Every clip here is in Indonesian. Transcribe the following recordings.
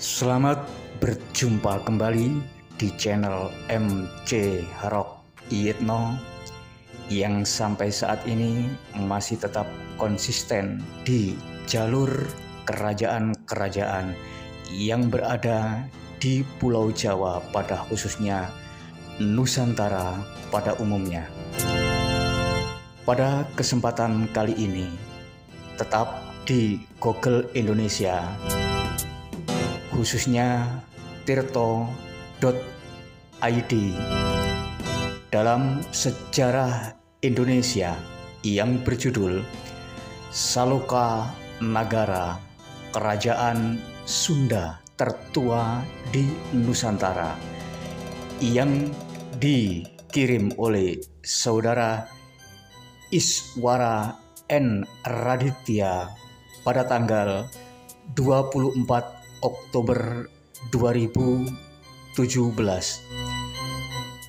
Selamat berjumpa kembali di channel MC Rock Yitno yang sampai saat ini masih tetap konsisten di jalur kerajaan-kerajaan yang berada di Pulau Jawa pada khususnya Nusantara pada umumnya. Pada kesempatan kali ini tetap di Google Indonesia, khususnya tirto.id, dalam sejarah Indonesia yang berjudul Saloka Nagara, Kerajaan Sunda Tertua di Nusantara, yang dikirim oleh Saudara Iswara N. Raditya pada tanggal 24 Oktober 2017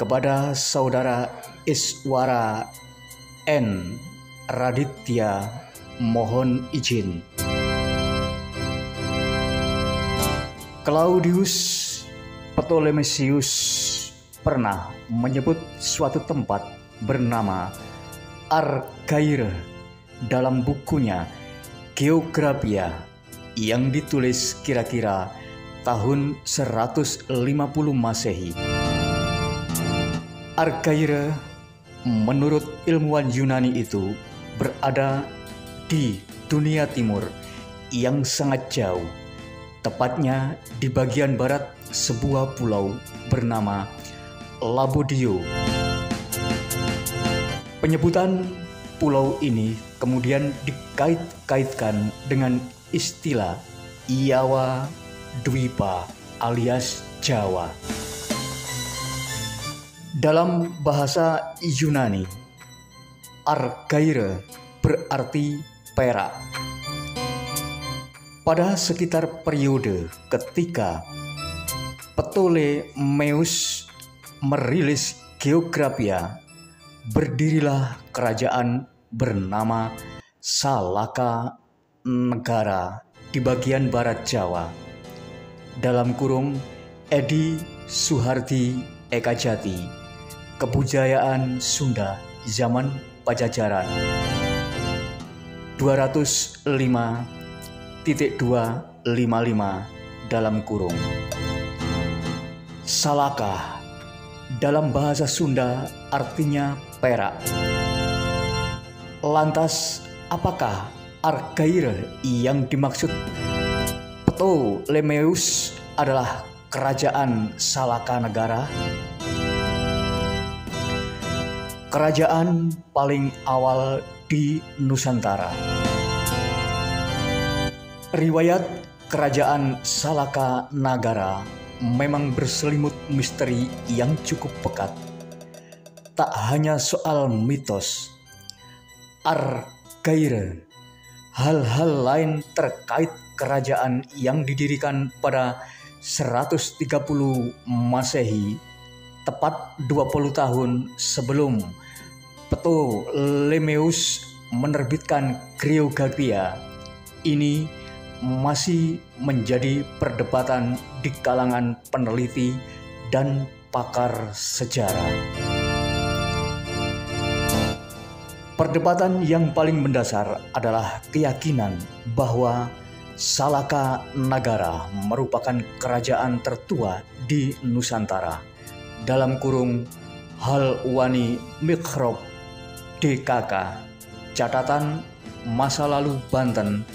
kepada Saudara Iswara N. Raditya, mohon izin. Claudius Ptolemasius pernah menyebut suatu tempat bernama Argaire dalam bukunya Geographia yang ditulis kira-kira tahun 150 Masehi. Argaire menurut ilmuwan Yunani itu berada di dunia timur yang sangat jauh, tepatnya di bagian barat sebuah pulau bernama Labodio. Penyebutan pulau ini kemudian dikait-kaitkan dengan istilah Iawa Dwipa alias Jawa. Dalam bahasa Yunani, Argaire berarti perak. Pada sekitar periode ketika Ptolemeus merilis Geographia, berdirilah kerajaan bernama Salaka Negara di bagian barat Jawa. Dalam kurung Edi Suhardi Ekajati, Kebudayaan Sunda Zaman Pajajaran 205.255 dalam kurung. Salaka dalam bahasa Sunda artinya perak. Lantas, apakah Argaire yang dimaksud Ptolemeus adalah kerajaan Salaka Negara? Kerajaan paling awal di Nusantara. Riwayat kerajaan Salaka Nagara memang berselimut misteri yang cukup pekat. Tak hanya soal mitos Argaire, hal-hal lain terkait kerajaan yang didirikan pada 130 Masehi, tepat 20 tahun sebelum Ptolemeus menerbitkan Geographia, ini masih menjadi perdebatan di kalangan peneliti dan pakar sejarah. Perdebatan yang paling mendasar adalah keyakinan bahwa Salaka Nagara merupakan kerajaan tertua di Nusantara. Dalam kurung Halwani Mikrob DKK, catatan masa lalu Banten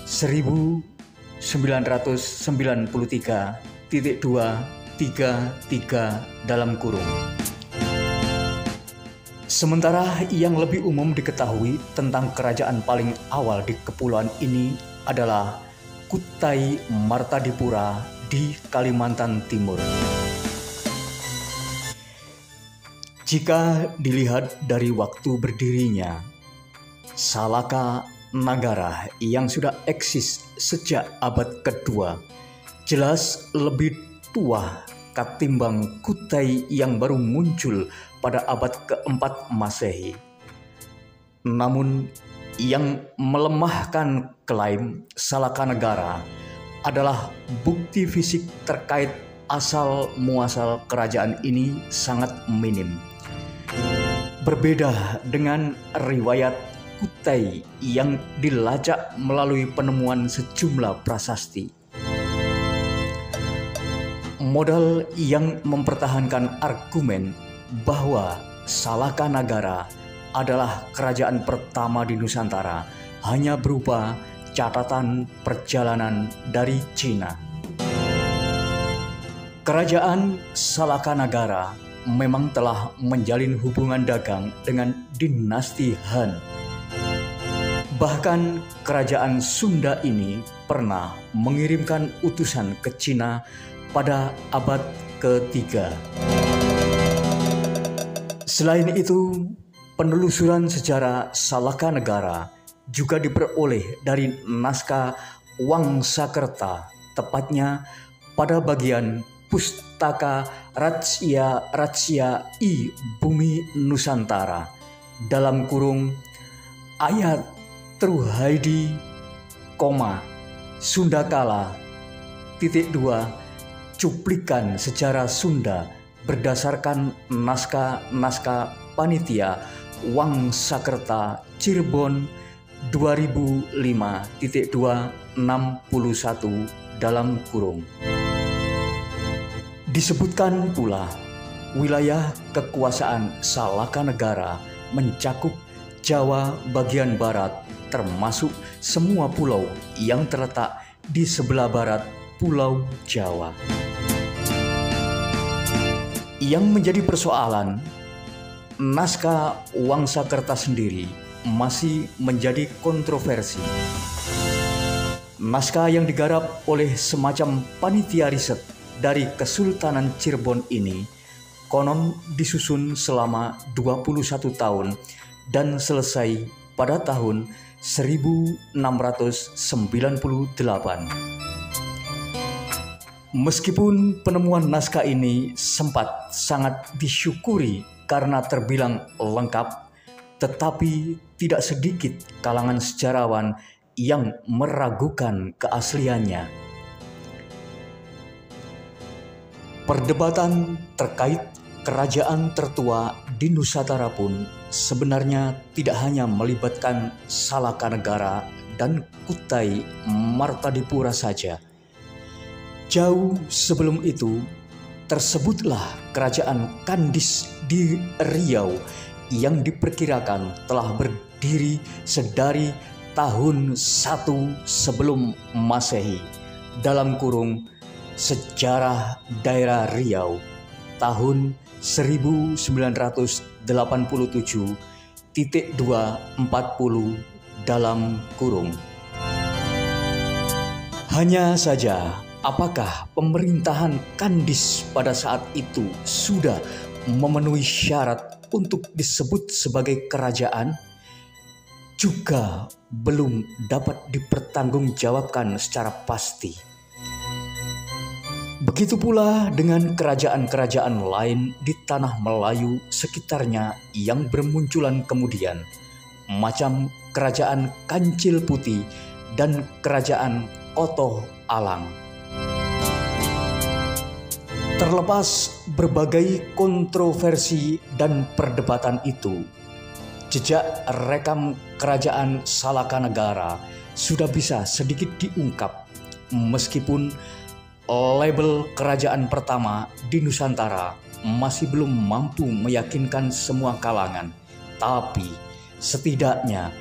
1993.233 dalam kurung. Sementara yang lebih umum diketahui tentang kerajaan paling awal di kepulauan ini adalah Kutai Martadipura di Kalimantan Timur. Jika dilihat dari waktu berdirinya, Salaka Nagara yang sudah eksis sejak abad kedua jelas lebih tua ketimbang Kutai yang baru muncul pada abad keempat Masehi. Namun yang melemahkan klaim Salaka Negara adalah bukti fisik terkait asal-muasal kerajaan ini sangat minim. Berbeda dengan riwayat Kutai yang dilacak melalui penemuan sejumlah prasasti. Modal yang mempertahankan argumen bahwa Salaka Nagara adalah kerajaan pertama di Nusantara hanya berupa catatan perjalanan dari Cina. Kerajaan Salaka Nagara memang telah menjalin hubungan dagang dengan dinasti Han. Bahkan kerajaan Sunda ini pernah mengirimkan utusan ke Cina pada abad ketiga. Selain itu, penelusuran sejarah Salaka Nagara juga diperoleh dari naskah Wangsakerta, tepatnya pada bagian Pustaka Ratsya I Bumi Nusantara dalam kurung ayat Truhaidi, Sundakala, _2 cuplikan sejarah Sunda berdasarkan naskah Panitia Wangsakerta Cirebon 2005.261 dalam kurung. Disebutkan pula wilayah kekuasaan Salaka Nagara mencakup Jawa bagian barat termasuk semua pulau yang terletak di sebelah barat Pulau Jawa. Yang menjadi persoalan, naskah Wangsakerta sendiri masih menjadi kontroversi. Naskah yang digarap oleh semacam panitia riset dari Kesultanan Cirebon ini konon disusun selama 21 tahun dan selesai pada tahun 1698. Meskipun penemuan naskah ini sempat sangat disyukuri karena terbilang lengkap, tetapi tidak sedikit kalangan sejarawan yang meragukan keasliannya. Perdebatan terkait kerajaan tertua di Nusantara pun sebenarnya tidak hanya melibatkan Salaka Nagara dan Kutai Martadipura saja. Jauh sebelum itu, tersebutlah kerajaan Kandis di Riau yang diperkirakan telah berdiri sedari tahun 1 sebelum Masehi dalam kurung Sejarah Daerah Riau tahun 1987.240 dalam kurung. Hanya saja, apakah pemerintahan Kandis pada saat itu sudah memenuhi syarat untuk disebut sebagai kerajaan? Juga belum dapat dipertanggungjawabkan secara pasti. Begitu pula dengan kerajaan-kerajaan lain di tanah Melayu sekitarnya yang bermunculan kemudian, macam kerajaan Kancil Putih dan kerajaan Otoh Alang. Terlepas berbagai kontroversi dan perdebatan itu, jejak rekam kerajaan Salaka Nagara sudah bisa sedikit diungkap, meskipun label kerajaan pertama di Nusantara masih belum mampu meyakinkan semua kalangan. Tapi setidaknya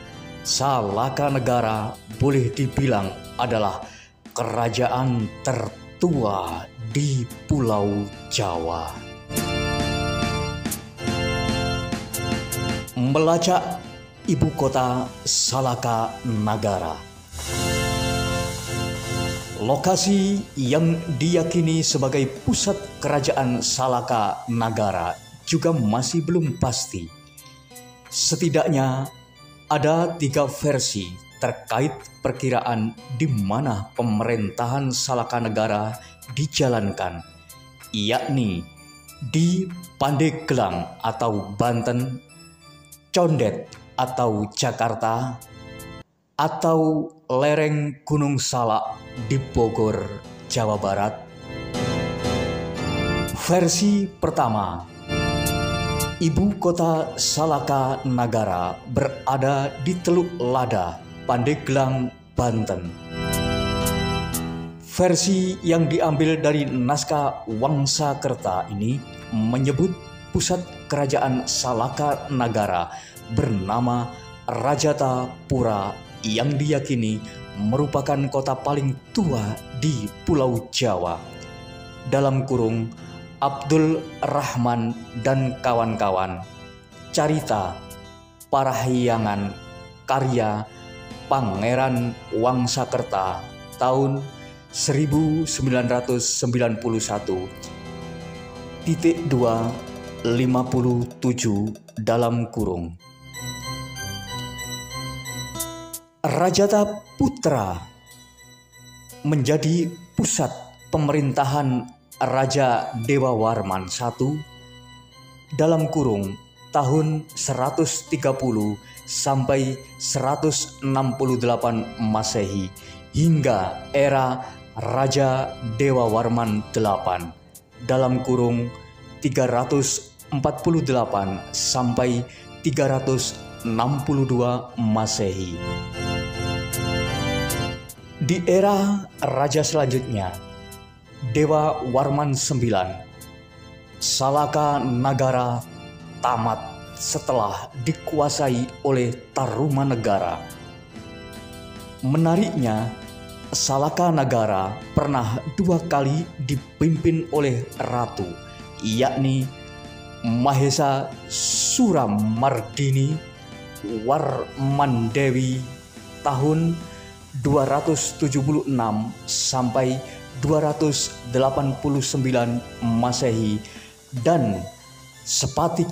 Salaka Nagara boleh dibilang adalah kerajaan tertua di Pulau Jawa. Melacak ibu kota Salaka Nagara. Lokasi yang diyakini sebagai pusat kerajaan Salaka Nagara juga masih belum pasti. Setidaknya ada 3 versi terkait perkiraan di mana pemerintahan Salaka Nagara dijalankan, yakni di Pandeglang atau Banten, Condet atau Jakarta, atau lereng Gunung Salak di Bogor, Jawa Barat. Versi pertama, ibu kota Salaka Nagara berada di Teluk Lada, Pandeglang, Banten. Versi yang diambil dari naskah Wangsakerta ini menyebut pusat kerajaan Salaka Nagara bernama Rajatapura yang diyakini merupakan kota paling tua di Pulau Jawa. Dalam kurung Abdul Rahman dan kawan-kawan. Carita Parahyangan karya Pangeran Wangsakerta tahun 1991 257 dalam kurung. Rajatapura menjadi pusat pemerintahan Raja Dewa Warman I dalam kurung tahun 130 sampai 168 Masehi hingga era Raja Dewa Warman VIII dalam kurung 348 sampai 362 Masehi. Di era raja selanjutnya, Dewa Warman IX, Salaka Nagara tamat setelah dikuasai oleh Tarumanegara. Menariknya, Salaka Nagara pernah 2 kali dipimpin oleh ratu, yakni Mahesa Suramardini Warmandewi tahun 276 sampai 289 Masehi dan Sepati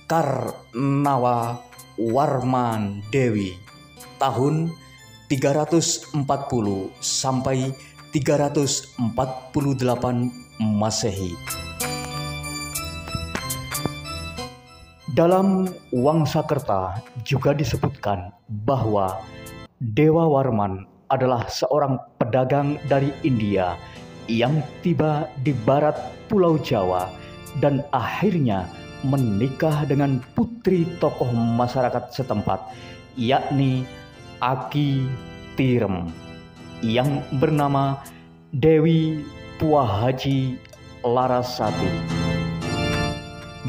Karnawa Warmandewi tahun 340 sampai 348 Masehi. Dalam Wangsakerta juga disebutkan bahwa Dewa Warman adalah seorang pedagang dari India yang tiba di barat Pulau Jawa dan akhirnya menikah dengan putri tokoh masyarakat setempat, yakni Aki Tirem, yang bernama Dewi Puahaji Larasati.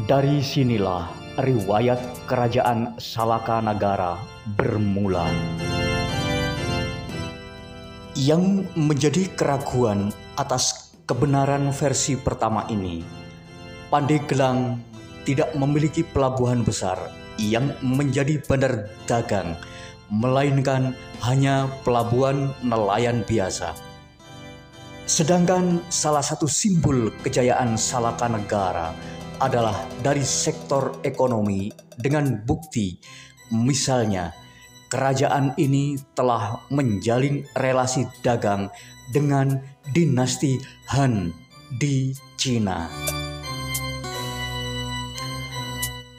Dari sinilah riwayat kerajaan Salaka Nagara bermula. Yang menjadi keraguan atas kebenaran versi pertama ini, Pandeglang tidak memiliki pelabuhan besar yang menjadi bandar dagang, melainkan hanya pelabuhan nelayan biasa. Sedangkan salah satu simbol kejayaan Salaka Nagara adalah dari sektor ekonomi dengan bukti, misalnya kerajaan ini telah menjalin relasi dagang dengan dinasti Han di Cina.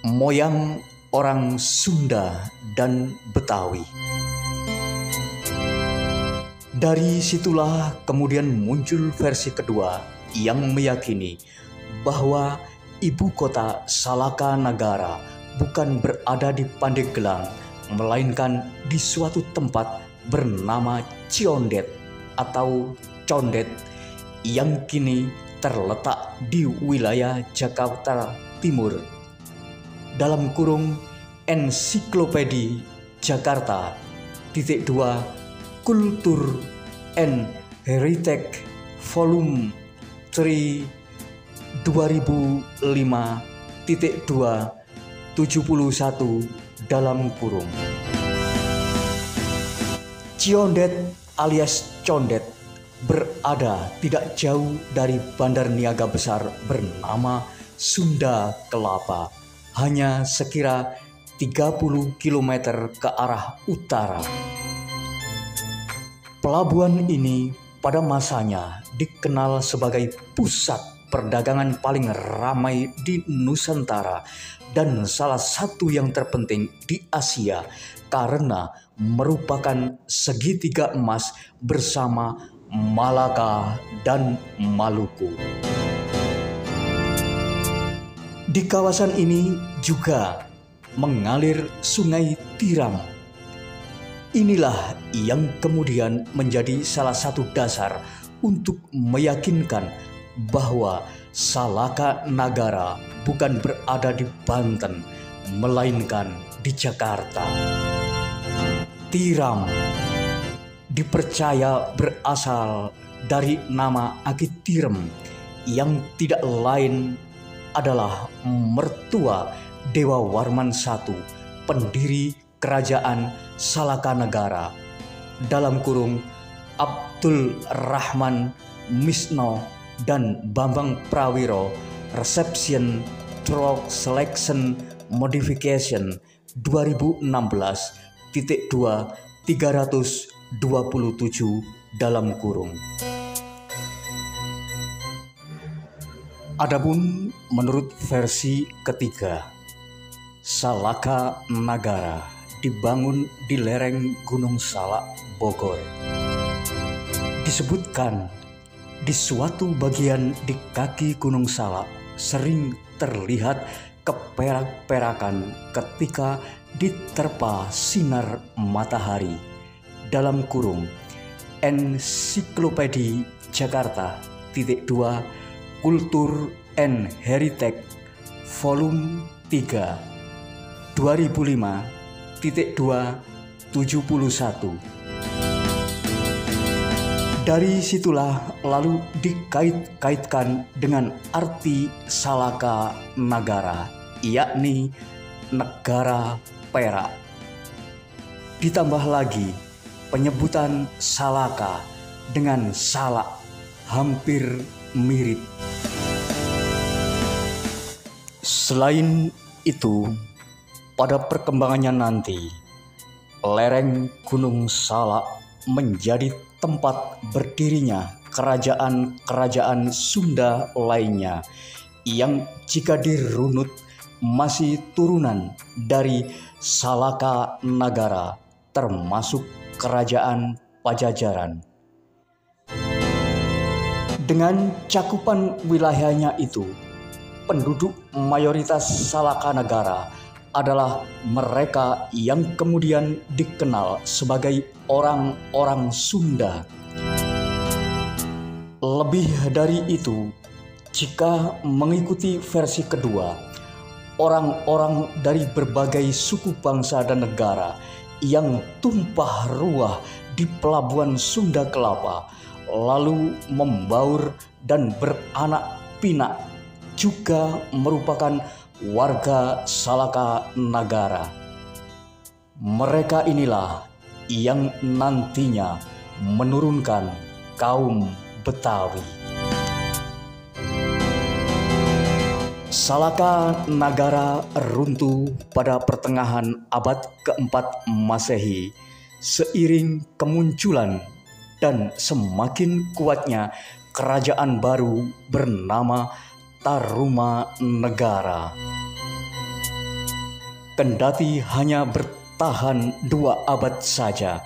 Moyang orang Sunda dan Betawi. Dari situlah kemudian muncul versi kedua yang meyakini bahwa ibu kota Salaka Nagara bukan berada di Pandeglang, melainkan di suatu tempat bernama Ciondet atau Condet yang kini terletak di wilayah Jakarta Timur. Dalam kurung Ensiklopedia Jakarta _2 Kultur and Heritage Volume 3 2005.271 dalam kurung. Ciondet alias Condet berada tidak jauh dari bandar niaga besar bernama Sunda Kelapa, hanya sekira 30 km ke arah utara. Pelabuhan ini pada masanya dikenal sebagai pusat perdagangan paling ramai di Nusantara dan salah satu yang terpenting di Asia karena merupakan segitiga emas bersama Malaka dan Maluku. Di kawasan ini juga mengalir Sungai Tiram. Inilah yang kemudian menjadi salah satu dasar untuk meyakinkan bahwa Salaka Nagara bukan berada di Banten, melainkan di Jakarta. Tiram dipercaya berasal dari nama Akitirem yang tidak lain adalah mertua Dewa Warman I, pendiri kerajaan Salaka Nagara, dalam kurung Abdul Rahman Misno dan Bambang Prawiro, Reception Through Selection Modification 2016.2/327 dalam kurung. Adapun menurut versi ketiga, Salaka Nagara dibangun di lereng Gunung Salak, Bogor. Disebutkan di suatu bagian di kaki Gunung Salak sering terlihat keperak-perakan ketika diterpa sinar matahari. Dalam kurung Ensiklopedia Jakarta _2 Kultur and Heritage Volume 3 2005.271. Dari situlah lalu dikait-kaitkan dengan arti Salaka Nagara, yakni negara perak. Ditambah lagi penyebutan Salaka dengan salak hampir mirip. Selain itu, pada perkembangannya nanti, lereng Gunung Salak menjadi tempat berdirinya kerajaan-kerajaan Sunda lainnya yang jika dirunut masih turunan dari Salaka Nagara, termasuk kerajaan Pajajaran. Dengan cakupan wilayahnya itu, penduduk mayoritas Salaka Nagara adalah mereka yang kemudian dikenal sebagai orang-orang Sunda. Lebih dari itu, jika mengikuti versi kedua, orang-orang dari berbagai suku bangsa dan negara yang tumpah ruah di pelabuhan Sunda Kelapa lalu membaur dan beranak pinak juga merupakan warga Salaka Nagara. Mereka inilah yang nantinya menurunkan kaum Betawi. Salaka Nagara runtuh pada pertengahan abad keempat Masehi seiring kemunculan dan semakin kuatnya kerajaan baru bernama Tarumanegara. Kendati hanya bertahan 2 abad saja,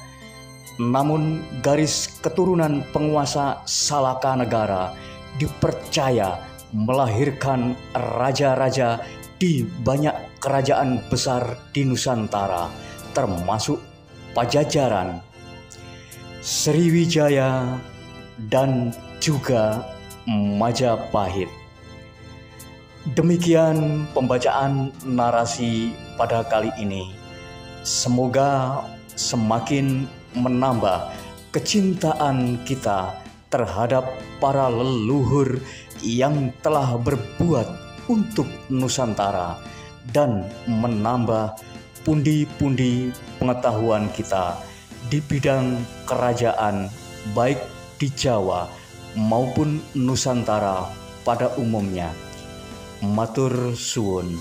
namun garis keturunan penguasa Salaka Nagara dipercaya melahirkan raja-raja di banyak kerajaan besar di Nusantara, termasuk Pajajaran, Sriwijaya, dan juga Majapahit. Demikian pembacaan narasi pada kali ini. Semoga semakin menambah kecintaan kita terhadap para leluhur yang telah berbuat untuk Nusantara dan menambah pundi-pundi pengetahuan kita di bidang kerajaan baik di Jawa maupun Nusantara pada umumnya. Matur suwun.